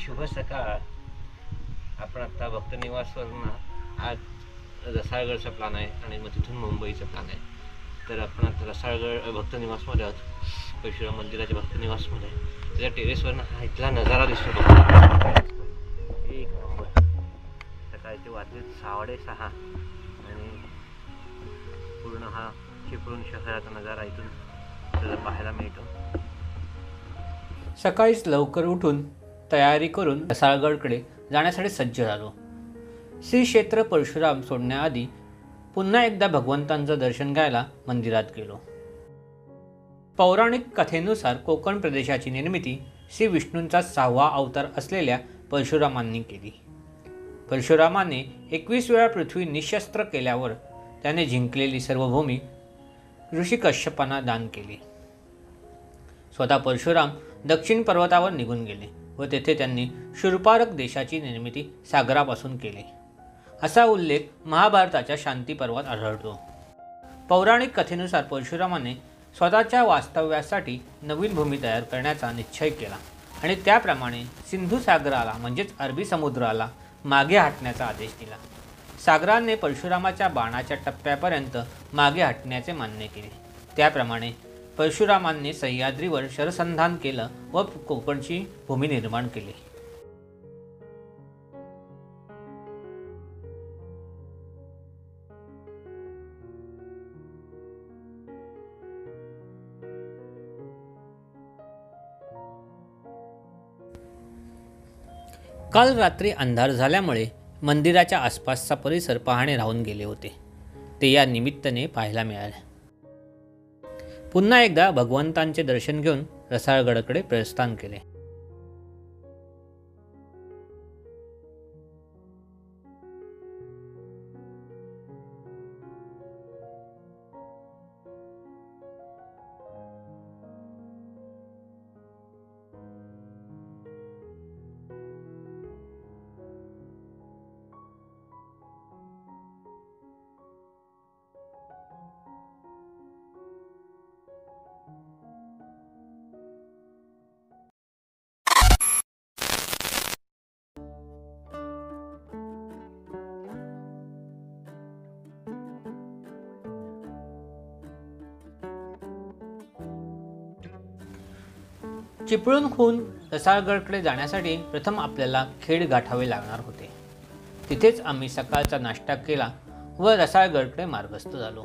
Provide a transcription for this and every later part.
शुभ सकाळ. आपण आता भक्तनिवासवरून आज रसाळगडचा प्लॅन आहे आणि मग तिथून मुंबईचा प्लॅन आहे. तर आपण आता रसाळगड भक्तनिवासमध्ये आहोत, परशुराम मंदिराच्या भक्तनिवासमध्ये. त्याच्या टेरेसवरून हा इथला नजारा दिसतो बघा, एक नंबर. सकाळचे वाजले 6:30 आणि पूर्ण हा चिपळूण शहराचा नजारा इथून आपल्याला पाहायला मिळतो. सकाळीच लवकर उठून तयारी करून रसाळगडकडे जाण्यासाठी सज्ज झालो. श्री क्षेत्र परशुराम सोडण्याआधी पुन्हा एकदा भगवंतांचं दर्शन घ्यायला मंदिरात गेलो. पौराणिक कथेनुसार कोकण प्रदेशाची निर्मिती श्री विष्णूंचा 6वा अवतार असलेल्या परशुरामांनी केली. परशुरामाने 21 वेळा पृथ्वी निशस्त्र केल्यावर त्याने जिंकलेली सर्व भूमी ऋषी कश्यपांना दान केली. स्वतः परशुराम दक्षिण पर्वतावर निघून गेले व तेथे त्यांनी शूरपारक देशाची निर्मिती सागरापासून केली, असा उल्लेख महाभारताच्या शांती पर्वात आढळतो. पौराणिक कथेनुसार परशुरामाने स्वतःच्या वास्तव्यासाठी नवीन भूमी तयार करण्याचा निश्चय केला आणि त्याप्रमाणे सिंधू सागराला म्हणजेच अरबी समुद्राला मागे हटण्याचा आदेश दिला. सागराने परशुरामाच्या बाणाच्या टप्प्यापर्यंत मागे हटण्याचे मान्य केले. त्याप्रमाणे परशुरामांनी सह्याद्रीवर शरसंधान केलं व कोकणची भूमी निर्माण केली. काल रात्री अंधार झाल्यामुळे मंदिराच्या आसपासचा परिसर पाहणे राहून गेले होते. ते या निमित्ताने पाहायला मिळाले. पुन्हा एकदा भगवंतांचे दर्शन घेऊन रसाळगडकडे प्रस्थान केले. चिपळूणहून रसाळगडकडे जाण्यासाठी प्रथम आपल्याला खेड गाठावे लागणार होते. तिथेच आम्ही सकाळचा नाश्ता केला व रसाळगडकडे मार्गस्थ झालो.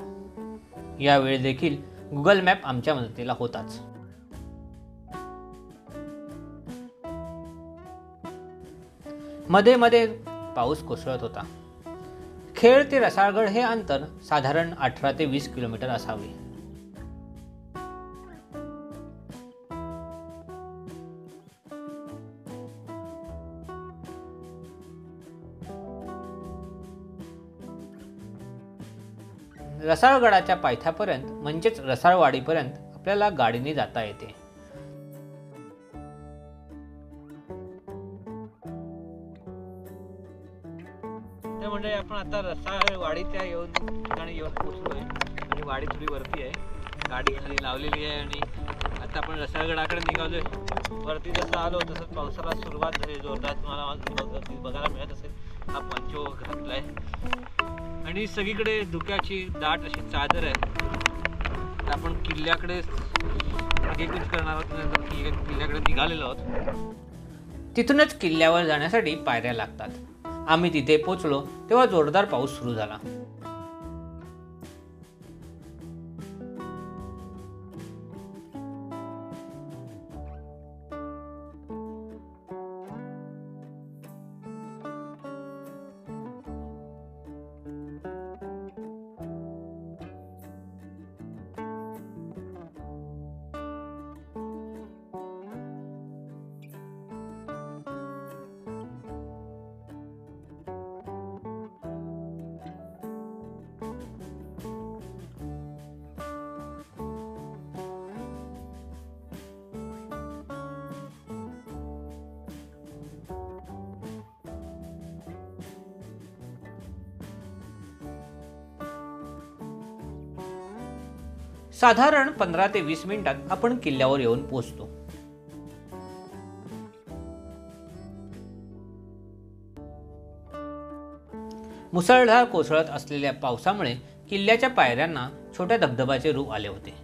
यावेळी देखील गुगल मॅप आमच्या मदतीला होताच. मध्ये मध्ये पाऊस कोसळत होता. खेड ते रसाळगड हे अंतर साधारण 18 ते 20 किलोमीटर असावे. रसाळगडाच्या पायथ्यापर्यंत म्हणजेच रसाळवाडीपर्यंत आपल्याला गाडीने जाता येते. त्यामुळे आपण आता रसाळवाडीच्या ठिकाणी येऊन पोहोचलोय आणि वाडी थोडी वरती आहे, गाडी खाली लावलेली आहे आणि आता आपण रसाळगडाकडे निघालोय. वरती जसं आलो तसं पावसाला सुरुवात झाली जोरदार. तुम्हाला बघायला मिळत असेल. हा पंचो घातलाय आणि सगळीकडे धुक्याची दाट अशी चादर आहे. आपण किल्ल्याकडे आगेकूच करणार आहोत, किल्ल्याकडे निघालेलो आहोत. तिथूनच किल्ल्यावर जाण्यासाठी पायऱ्या लागतात. आम्ही तिथे पोचलो तेव्हा जोरदार पाऊस सुरू झाला. साधारण 15 ते 20 मिनिटात आपण किल्ल्यावर येऊन पोहोचतो. मुसळधार कोसळत असलेल्या पावसामुळे किल्ल्याच्या पायऱ्यांना छोट्या धबधबाचे रूप आले होते.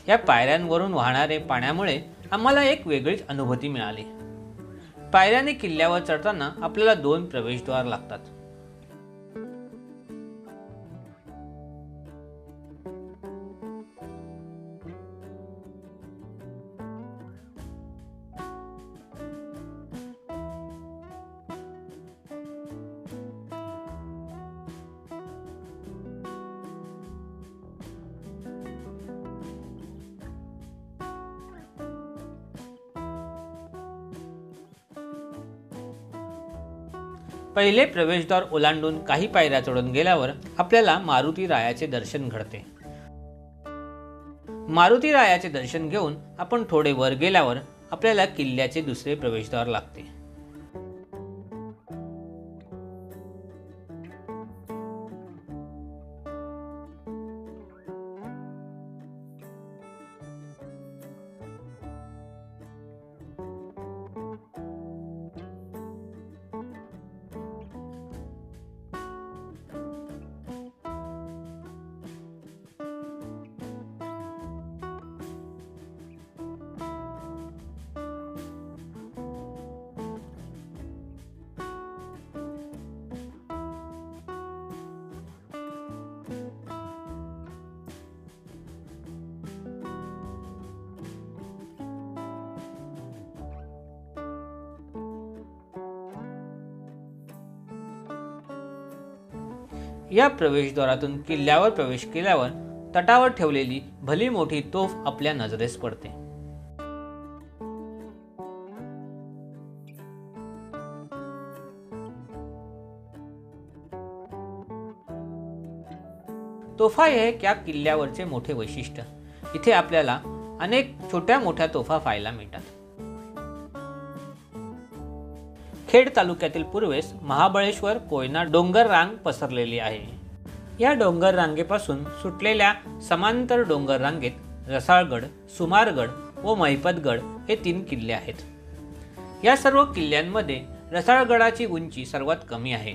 या पायऱ्यांवरून वाहणारे पाण्यामुळे आम्हाला एक वेगळीच अनुभूती मिळाली. पायऱ्याने किल्ल्यावर चढताना आपल्याला 2 प्रवेशद्वार लागतात. पहिले प्रवेशद्वार ओलांडून काही पायऱ्या चढून गेल्यावर आपल्याला मारुती रायाचे दर्शन घडते. मारुती रायाचे दर्शन घेऊन आपण थोडे वर गेल्यावर आपल्याला किल्ल्याचे दुसरे प्रवेशद्वार लागते. या प्रवेशद्वारातून किल्ल्यावर प्रवेश केल्यावर तटावर ठेवलेली भली मोठी तोफ आपल्या नजरेस पडते. तोफा हे या किल्ल्यावरचे मोठे वैशिष्ट्य. इथे आपल्याला अनेक छोट्या मोठ्या तोफा पाहायला मिळतात. खेड तालुक्यातील पूर्वेस महाबळेश्वर कोयना डोंगर रांग पसरलेली आहे. या डोंगर रांगेपासून सुटलेल्या समांतर डोंगर रांगेत रसाळगड, सुमारगड व महिपतगड हे 3 किल्ले आहेत. या सर्व किल्ल्यांमध्ये रसाळगडाची उंची सर्वात कमी आहे.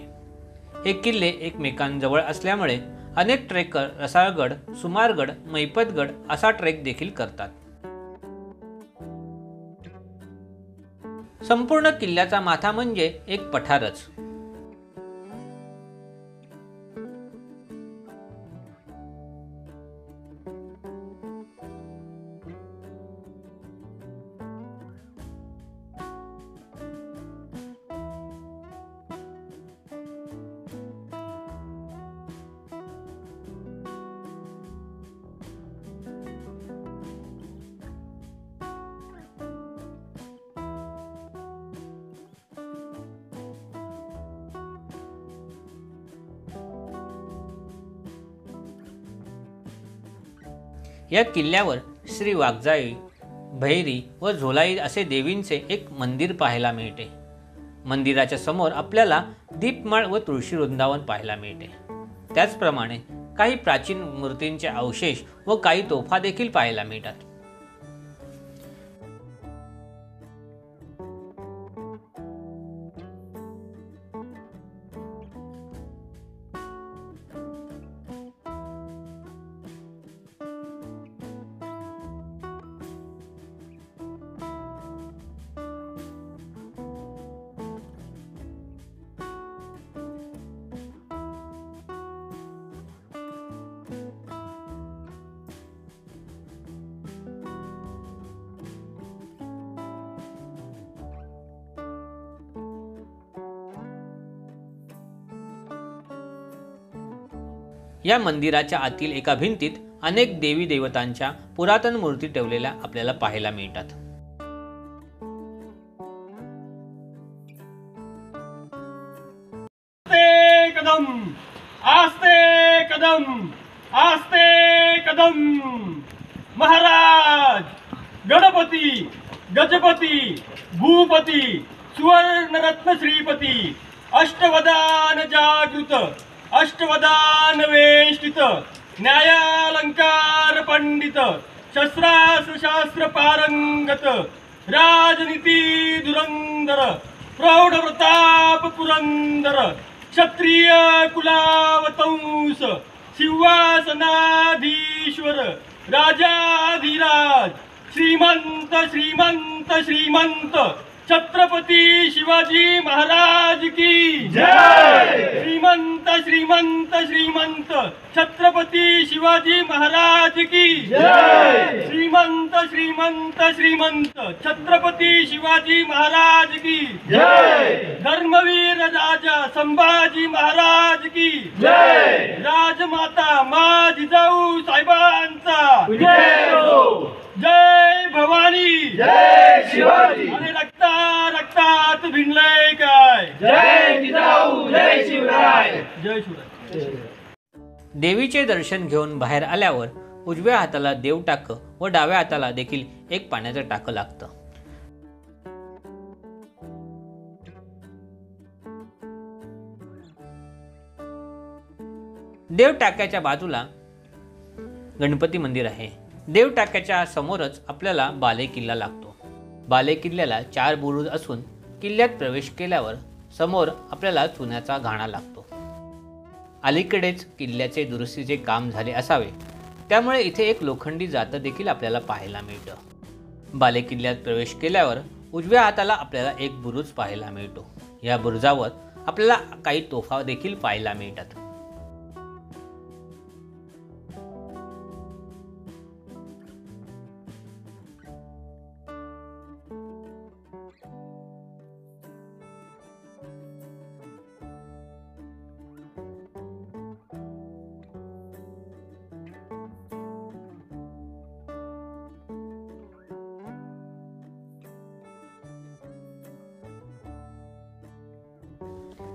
हे किल्ले एकमेकांजवळ असल्यामुळे अनेक ट्रेकर रसाळगड, सुमारगड, महिपतगड असा ट्रेक देखील करतात. संपूर्ण किल्ल्याचा माथा म्हणजे एक पठारच. या किल्ल्यावर श्री वाघजाई, भैरी व झोलाई असे देवींचे एक मंदिर पाहायला मिळते. मंदिराच्या समोर आपल्याला दीपमाळ व तुळशी वृंदावन पाहायला मिळते. त्याचप्रमाणे काही प्राचीन मूर्तींचे अवशेष व काही तोफा देखील पाहायला मिळतात. या मंदिराच्या आतील एका भिंतीत अनेक देवी देवतांच्या पुरातन मूर्ती ठेवलेल्या आपल्याला पाहायला मिळतात. आस्ते कदम आस्ते कदम महाराज गणपती गजपती भूपती सुवर्णरत्न श्रीपती अष्टवदान जागृत अष्टवदान वेष्टित न्यायालंकार पंडित शस्त्रास्त्र शास्त्र पारंगत राजनीती धुरंधर प्रौढ प्रताप पुरंदर क्षत्रिय कुलावतंस सिंहासनाधीश्वर राजाधिराज श्रीमंत श्रीमंत श्रीमंत छत्रपती शिवाजी महाराज की जय। श्रीमंत श्रीमंत श्रीमंत छत्रपती शिवाजी महाराज की जय। श्रीमंत श्रीमंत श्रीमंत छत्रपती शिवाजी महाराज की जय। धर्मवीर राजा संभाजी महाराज की जय। राजमाता मा जिजाऊ साहेबांचा जय हो। जय भवानी जय शिवाजी। आणि रक्तात भिनलंय काय। जय जिजाऊ जय शिवराय जय शिवराय। देवीचे दर्शन घेऊन बाहेर आल्यावर उजव्या हाताला देव टाकं व डाव्या हाताला देखील एक पाण्याचं टाकं लागतं. देव टाक्याच्या बाजूला गणपती मंदिर आहे. देव टाक्याच्या समोरच आपल्याला बाले किल्ला लागतो. बाले किल्ल्याला 4 बुरुज असून किल्ल्यात प्रवेश केल्यावर समोर आपल्याला चुन्याचा घाणा लागतो. अलीकडेच किल्ल्याचे दुरुस्तीचे काम झाले असावे, त्यामुळे इथे एक लोखंडी जातं देखील आपल्याला पाहायला मिळतं. बाले किल्ल्यात प्रवेश केल्यावर उजव्या हाताला आपल्याला एक बुरुज पाहायला मिळतो. या बुरुजावर आपल्याला काही तोफा देखील पाहायला मिळतात.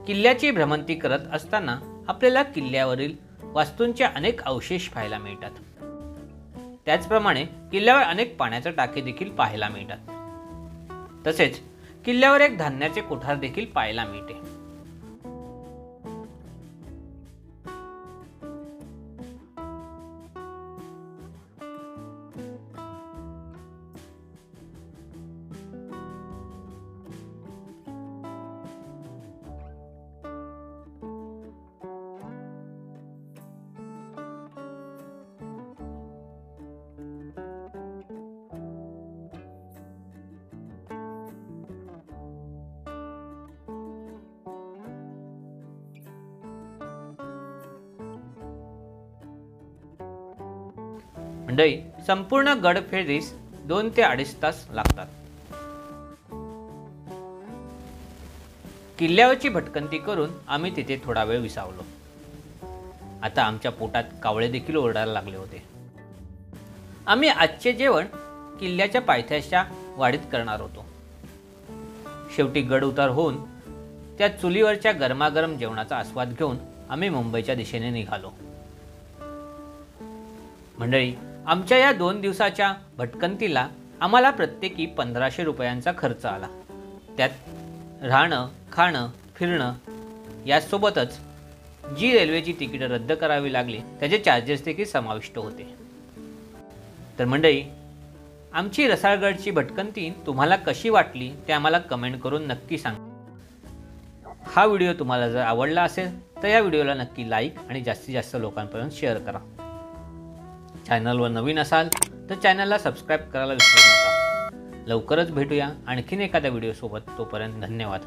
किल्ल्याची भ्रमंती करत असताना आपल्याला किल्ल्यावरील वास्तूंचे अनेक अवशेष पाहायला मिळतात. त्याचप्रमाणे किल्ल्यावर अनेक पाण्याचे टाके देखील पाहायला मिळतात. तसेच किल्ल्यावर एक धान्याचे कोठार देखील पाहायला मिळते. मंडळी, संपूर्ण गड फेरीस 2 ते 2.5 तास लागतात. किल्ल्यावरची भटकंती करून आम्ही तिथे थोडा वेळ विसावलो. आता आमच्या पोटात कावळे देखील ओरडायला लागले होते. आम्ही आजचे जेवण किल्ल्याच्या पायथ्याच्या वाडीत करणार होतो. शेवटी गड उतार होऊन त्या चुलीवरच्या गरमागरम जेवणाचा आस्वाद घेऊन आम्ही मुंबईच्या दिशेने निघालो. मंडळी, आमच्या या 2 दिवसाच्या भटकंतीला आम्हाला प्रत्येकी 1500 रुपयांचा खर्च आला. त्यात राहणं, खाणं, फिरणं यासोबतच जी रेल्वेची तिकीटं रद्द करावी लागली त्याचे चार्जेस देखील समाविष्ट होते. तर मंडळी, आमची रसाळगडची भटकंती तुम्हाला कशी वाटली ते आम्हाला कमेंट करून नक्की सांगा. हा व्हिडिओ तुम्हाला जर आवडला असेल तर या व्हिडिओला नक्की लाईक आणि जास्तीत जास्त लोकांपर्यंत शेअर करा. चॅनलवर नवीन असाल तर चॅनलला सबस्क्राईब करायला विसरू नका. लवकरच भेटूया आणखीन एखाद्या व्हिडिओसोबत. तोपर्यंत धन्यवाद.